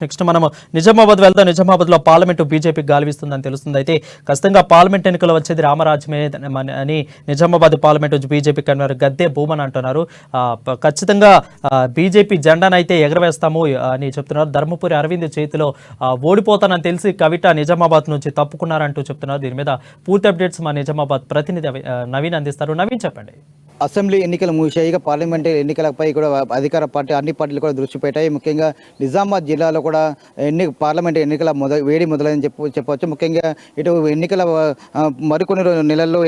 Next మనం నిజామాబాద్ వెళ్దాం. నిజామాబాద్లో పార్లమెంటు బీజేపీకి గాలివిస్తుందని తెలుస్తుంది. అయితే ఖచ్చితంగా పార్లమెంట్ ఎన్నికలు వచ్చేది రామరాజ్యమే అని నిజామాబాద్ పార్లమెంటు బీజేపీ కన్వీనర్ గద్దె భూమన్ అంటున్నారు. ఖచ్చితంగా బీజేపీ జెండానైతే ఎగరవేస్తాము అని చెప్తున్నారు. ధర్మపురి అరవింద్ చేతిలో ఓడిపోతానని తెలిసి కవిత నిజామాబాద్ నుంచి తప్పుకున్నారంటూ చెప్తున్నారు. దీని మీద పూర్తి అప్డేట్స్ మా నిజామాబాద్ ప్రతినిధి నవీన్ అందిస్తారు. నవీన్, చెప్పండి. అసెంబ్లీ ఎన్నికలు ముగిశాయి. పార్లమెంటరీ ఎన్నికలపై కూడా అధికార పార్టీ అన్ని పార్టీలు కూడా దృష్టి పెట్టాయి. ముఖ్యంగా నిజామాబాద్ జిల్లాలో కూడా పార్లమెంటరీ ఎన్నికల వేడి మొదలైందని చెప్పవచ్చు. ముఖ్యంగా ఇటు ఎన్నికల మరికొన్ని నెలల్లో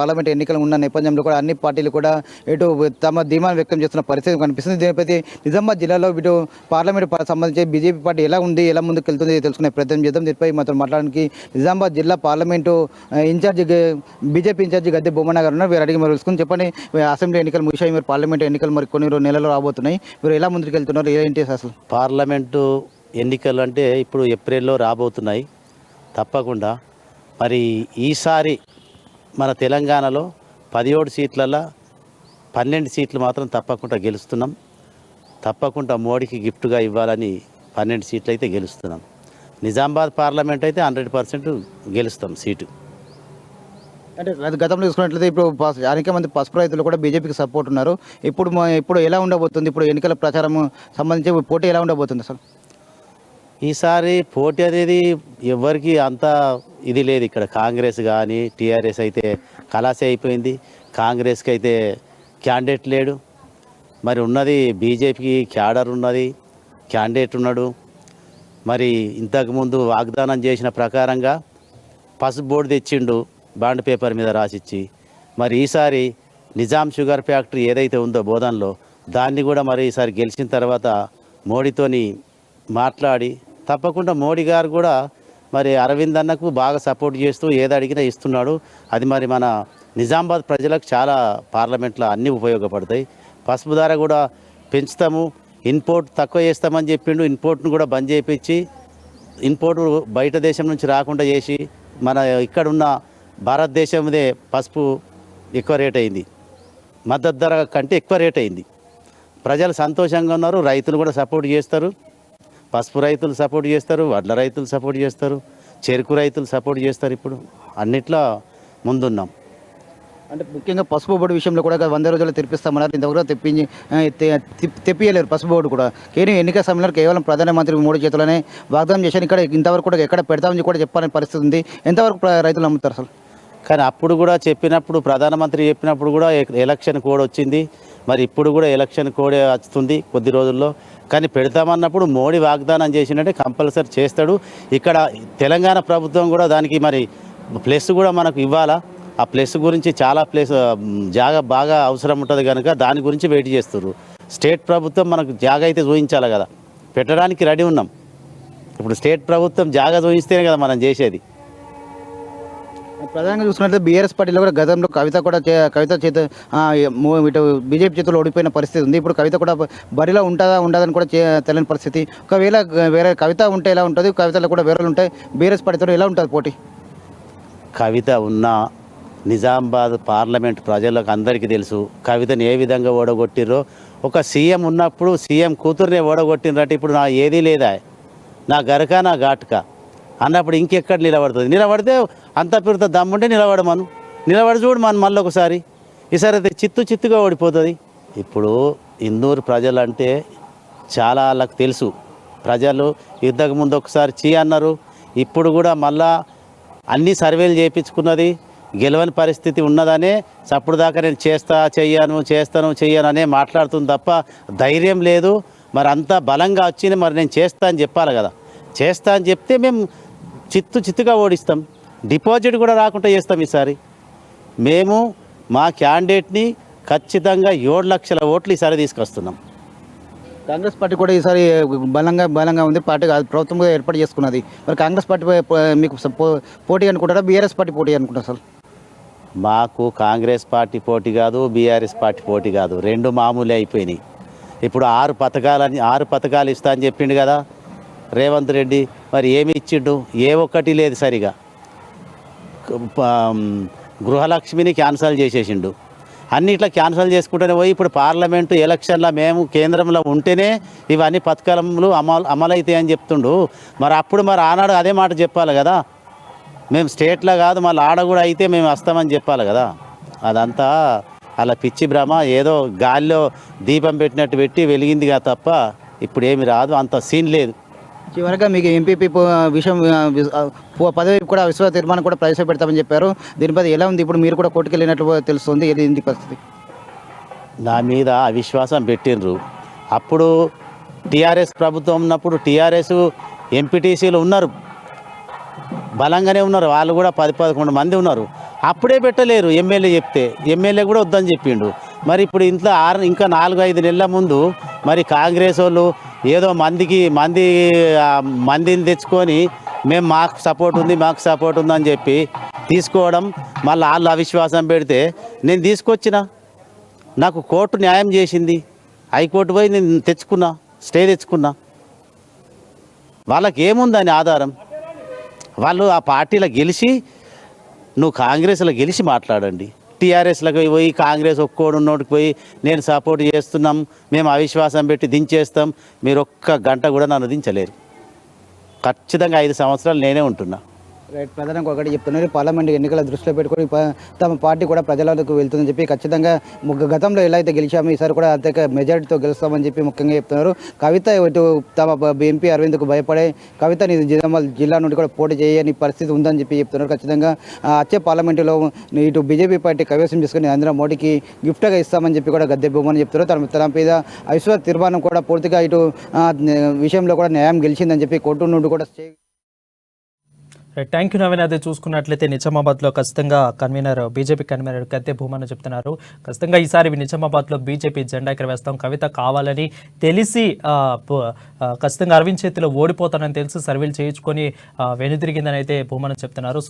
పార్లమెంట్ ఎన్నికలు ఉన్న నేపథ్యంలో కూడా అన్ని పార్టీలు కూడా ఇటు తమ ధీమాను వ్యక్తం చేస్తున్న పరిస్థితి కనిపిస్తుంది. దీనిపై నిజామాబాద్ జిల్లాలో ఇటు పార్లమెంట్ సంబంధించి బీజేపీ పార్టీ ఎలా ఉంది, ఎలా ముందుకు వెళ్తుంది తెలుసుకునే ప్రయత్నం చేద్దాం. దీనిపై మాత్రం మాట్లాడడానికి నిజామాబాద్ జిల్లా పార్లమెంటు ఇన్ఛార్జి బీజేపీ ఇన్ఛార్జి గద్దె బొమ్మన్న గారు ఉన్నారు. వీరు అడిగి మరి తెలుసుకుని చెప్పండి. అసెంబ్లీ ఎన్నికలు ముగిశాయి, మీరు పార్లమెంట్ ఎన్నికలు మరి కొన్ని నెలలు రాబోతున్నాయి. మీరు ఎలా ముందుకు వెళ్తున్నారు, ఏంటి అసలు? పార్లమెంటు ఎన్నికలు అంటే ఇప్పుడు ఏప్రిల్లో రాబోతున్నాయి తప్పకుండా. మరి ఈసారి మన తెలంగాణలో 17 సీట్లలో 12 సీట్లు మాత్రం తప్పకుండా గెలుస్తున్నాం. తప్పకుండా మోడీకి గిఫ్ట్గా ఇవ్వాలని 12 సీట్లు అయితే గెలుస్తున్నాం. నిజామాబాద్ పార్లమెంట్ అయితే 100% గెలుస్తాం సీటు. అంటే గతంలో చూసుకున్నట్లయితే ఇప్పుడు అనేక మంది పసుపు రైతులు కూడా బీజేపీకి సపోర్ట్ ఉన్నారు. ఇప్పుడు ఎలా ఉండబోతుంది? ఇప్పుడు ఎన్నికల ప్రచారం సంబంధించి పోటీ ఎలా ఉండబోతుంది అసలు? ఈసారి పోటీ అనేది ఎవరికి అంత ఇది లేదు. ఇక్కడ కాంగ్రెస్ కానీ టీఆర్ఎస్ అయితే ఖలాసే అయిపోయింది. కాంగ్రెస్కి అయితే క్యాండిడేట్ లేడు. మరి ఉన్నది బీజేపీకి క్యాడర్ ఉన్నది, క్యాండిడేట్ ఉన్నాడు. మరి ఇంతకుముందు వాగ్దానం చేసిన ప్రకారంగా పసుపు బోర్డు తెచ్చిండు బాండ్ పేపర్ మీద రాసిచ్చి. మరి ఈసారి నిజాం షుగర్ ఫ్యాక్టరీ ఏదైతే ఉందో బోధన్లో, దాన్ని కూడా మరి ఈసారి గెలిచిన తర్వాత మోడీతోని మాట్లాడి తప్పకుండా మోడీ గారు కూడా మరి అరవింద్ అన్నకు బాగా సపోర్ట్ చేస్తూ ఏది అడిగినా ఇస్తున్నాడు. అది మరి మన నిజామాబాద్ ప్రజలకు చాలా పార్లమెంట్లో అన్నీ ఉపయోగపడతాయి. పసుపు ధర కూడా పెంచుతాము, ఇంపోర్ట్ తక్కువ చేస్తామని చెప్పిండు. ఇంపోర్ట్ను కూడా బంద్ చేయించి ఇంపోర్ట్ బయట దేశం నుంచి రాకుండా చేసి మన ఇక్కడున్న భారతదేశందే పసుపు ఎక్కువ రేట్ అయింది, మద్దతు ధర కంటే ఎక్కువ రేట్ అయింది. ప్రజలు సంతోషంగా ఉన్నారు, రైతులు కూడా సపోర్ట్ చేస్తారు. పసుపు రైతులు సపోర్ట్ చేస్తారు, వడ్ల రైతులు సపోర్ట్ చేస్తారు, చెరుకు రైతులు సపోర్ట్ చేస్తారు. ఇప్పుడు అన్నిట్లో ముందున్నాం. అంటే ముఖ్యంగా పసుపు బోర్డు విషయంలో కూడా 100 రోజుల్లో తెప్పిస్తామన్నారు. ఇంతవరకు తెప్పియలేరు పసుపు బోర్డు కూడా. కానీ ఎన్నికల సమయంలో కేవలం ప్రధానమంత్రి మోడీ చేతులనే వాగ్దానం చేశాను. ఇక్కడ ఇంతవరకు కూడా ఎక్కడ పెడతామని కూడా చెప్పాలని పరిస్థితి ఉంది. ఎంతవరకు రైతులు నమ్ముతారు అసలు? కానీ అప్పుడు కూడా చెప్పినప్పుడు, ప్రధానమంత్రి చెప్పినప్పుడు కూడా ఎలక్షన్ కోడ్ వచ్చింది. మరి ఇప్పుడు కూడా ఎలక్షన్ కోడే వస్తుంది కొద్ది రోజుల్లో. కానీ పెడతామన్నప్పుడు మోడీ వాగ్దానం చేసినట్టే కంపల్సరీ చేస్తాడు. ఇక్కడ తెలంగాణ ప్రభుత్వం కూడా దానికి మరి ప్లస్ కూడా మనకు ఇవ్వాలా. ఆ ప్లస్ గురించి చాలా జాగా బాగా అవసరం ఉంటుంది కనుక దాని గురించి వెయిట్ చేస్తున్నారు. స్టేట్ ప్రభుత్వం మనకు జాగా అయితే చూపించాలి కదా, పెట్టడానికి రెడీ ఉన్నాం. ఇప్పుడు స్టేట్ ప్రభుత్వం జాగా చూపిస్తేనే కదా మనం చేసేది. ప్రధానంగా చూసుకున్నట్లయితే బీఆర్ఎస్ పార్టీలో కూడా గతంలో కవిత చేత ఇటు బీజేపీ చేతుల్లో ఓడిపోయిన పరిస్థితి ఉంది. ఇప్పుడు కవిత కూడా బరిలో ఉండదని కూడా తెలియని పరిస్థితి. ఒకవేళ వేరే కవిత ఉంటే ఎలా ఉంటుంది, కవితలో కూడా వేరే ఉంటాయి, బీఆర్ఎస్ పార్టీతో ఎలా ఉంటుంది పోటీ? కవిత ఉన్న నిజామాబాద్ పార్లమెంట్ ప్రజలకు అందరికీ తెలుసు కవితను ఏ విధంగా ఓడగొట్టిర్రో. ఒక సీఎం ఉన్నప్పుడు సీఎం కూతురునే ఓడగొట్టినట్టు ఇప్పుడు నా ఏదీ లేదా, నా గరక నా ఘాటుక అన్నప్పుడు ఇంకెక్కడ నిలబడుతుంది? నిలబడితే అంత పెద్ద దమ్ముంటే నిలబడి చూడు మళ్ళీ ఒకసారి. ఈసారి అయితే చిత్తుగా ఓడిపోతుంది. ఇప్పుడు ఇందూరు ప్రజలు అంటే చాలా వాళ్ళకి తెలుసు. ప్రజలు ఇంతకుముందు ఒకసారి అన్నారు, ఇప్పుడు కూడా మళ్ళా అన్ని సర్వేలు చేయించుకున్నది. గెలవని పరిస్థితి ఉన్నదనే అప్పుడు దాకా నేను చెయ్యను అనే మాట్లాడుతుంది తప్ప ధైర్యం లేదు. మరి అంత బలంగా వచ్చింది, మరి నేను చేస్తా అని చెప్పాలి కదా. చేస్తా అని చెప్తే మేము చిత్తుగా ఓడిస్తాం, డిపాజిట్ కూడా రాకుండా చేస్తాం. ఈసారి మేము మా క్యాండిడేట్ని ఖచ్చితంగా 7 లక్షల ఓట్లు ఈసారి తీసుకొస్తున్నాం. కాంగ్రెస్ పార్టీ కూడా ఈసారి బలంగా ఉంది. పార్టీ ప్రభుత్వం కూడా ఏర్పాటు చేసుకున్నది. మరి కాంగ్రెస్ పార్టీ మీకు పోటీ అనుకుంటారా, బీఆర్ఎస్ పార్టీ పోటీ అనుకుంటారా అసలు? మాకు కాంగ్రెస్ పార్టీ పోటీ కాదు, బీఆర్ఎస్ పార్టీ పోటీ కాదు, రెండు మామూలే అయిపోయినాయి. ఇప్పుడు 6 పథకాలు ఇస్తా అని చెప్పిండు కదా రేవంత్ రెడ్డి. మరి ఏమి ఇచ్చిండు? ఏ ఒక్కటి లేదు సరిగా. గృహలక్ష్మిని క్యాన్సల్ చేసేసిండు. అన్ని ఇట్లా క్యాన్సిల్ చేసుకుంటూనే పోయి ఇప్పుడు పార్లమెంటు ఎలక్షన్లో మేము కేంద్రంలో ఉంటేనే ఇవన్నీ పథకాలు అమలవుతాయని చెప్తుండు. మరి అప్పుడు మరి ఆనాడు అదే మాట చెప్పాలి కదా, మేము స్టేట్లో కాదు మళ్ళీ ఆడ కూడా అయితే మేము వస్తామని చెప్పాలి కదా. అదంతా అలా పిచ్చి భ్రమ, ఏదో గాలిలో దీపం పెట్టినట్టు పెట్టి వెలిగిందిగా తప్ప ఇప్పుడు ఏమి రాదు, అంత సీన్ లేదు. చివరిగా మీకు ఎంపీపీ విషయం పదవి కూడా అవిశ్వాస తీర్మానం కూడా ప్రవేశపెడతామని చెప్పారు. దీనిపై ఎలా ఉంది? ఇప్పుడు మీరు కూడా కోర్టుకు వెళ్ళినట్లు తెలుస్తుంది. ఏంటి పరిస్థితి? నా మీద అవిశ్వాసం పెట్టిండ్రు. అప్పుడు టీఆర్ఎస్ ప్రభుత్వం ఉన్నప్పుడు టీఆర్ఎస్ ఎంపీటీసీలు ఉన్నారు, బలంగానే ఉన్నారు, వాళ్ళు కూడా 10-11 మంది ఉన్నారు. అప్పుడే పెట్టలేరు ఎమ్మెల్యే చెప్తే, ఎమ్మెల్యే కూడా వద్దని చెప్పిండు. మరి ఇప్పుడు ఇంట్లో ఇంకా 4-5 నెలల ముందు మరి కాంగ్రెస్ వాళ్ళు ఏదో మందిని తెచ్చుకొని మేము మాకు సపోర్ట్ ఉంది అని చెప్పి తీసుకోవడం, మళ్ళీ వాళ్ళు అవిశ్వాసం పెడితే నేను తీసుకొచ్చిన, నాకు కోర్టు న్యాయం చేసింది, హైకోర్టు పోయి నేను స్టే తెచ్చుకున్నా. వాళ్ళకి ఏముందని ఆధారం? వాళ్ళు ఆ పార్టీలో గెలిచి, నువ్వు కాంగ్రెస్లో గెలిచి మాట్లాడండి. టీఆర్ఎస్లకు పోయి కాంగ్రెస్ ఒక్కోడున్నోటికి పోయి నేను సపోర్ట్ చేస్తున్నాం, మేము అవిశ్వాసం పెట్టి దించేస్తాం, మీరు ఒక్క గంట కూడా నన్ను దించలేరు. ఖచ్చితంగా 5 సంవత్సరాలు నేనే ఉంటున్నా. రైట్, ప్రధానంగా ఒకటి చెప్తున్నారు, పార్లమెంట్ ఎన్నికల దృష్టిలో పెట్టుకొని తమ పార్టీ కూడా ప్రజలకు వెళ్తుందని చెప్పి, ఖచ్చితంగా గతంలో ఎలా అయితే గెలిచామో ఈసారి కూడా అత్యధిక మెజారిటీతో గెలుస్తామని చెప్పి ముఖ్యంగా చెప్తున్నారు. కవిత ఇటు తమ ఎంపీ అరవింద్కు భయపడే కవిత నిజామాబాద్ జిల్లా నుండి కూడా పోటీ చేయని పరిస్థితి ఉందని చెప్పి చెప్తున్నారు. ఖచ్చితంగా వచ్చే పార్లమెంటులో ఇటు బీజేపీ పార్టీ కైవసం చేసుకుని నరేంద్ర మోడీకి గిఫ్ట్గా ఇస్తామని చెప్పి కూడా గద్దె బొమ్మని చెప్తున్నారు. తన మీద అవిశ్వాస తీర్మానం కూడా పూర్తిగా ఇటు విషయంలో కూడా న్యాయం గెలిచిందని చెప్పి కోర్టు నుండి కూడా థ్యాంక్ యూ నవీన్. అదే చూసుకున్నట్లయితే నిజామాబాద్లో ఖచ్చితంగా బీజేపీ కన్వీనర్ గద్దె భూమన్న చెప్తున్నారు, ఖచ్చితంగా ఈసారి నిజామాబాద్లో బీజేపీ జెండా ఎగరవేస్తాం, కవిత కావాలని తెలిసి ఖచ్చితంగా అరవింద్ చేతిలో ఓడిపోతానని తెలిసి సర్వేలు చేయించుకొని వెనుదిరిగిందని అయితే భూమన్న చెప్తున్నారు.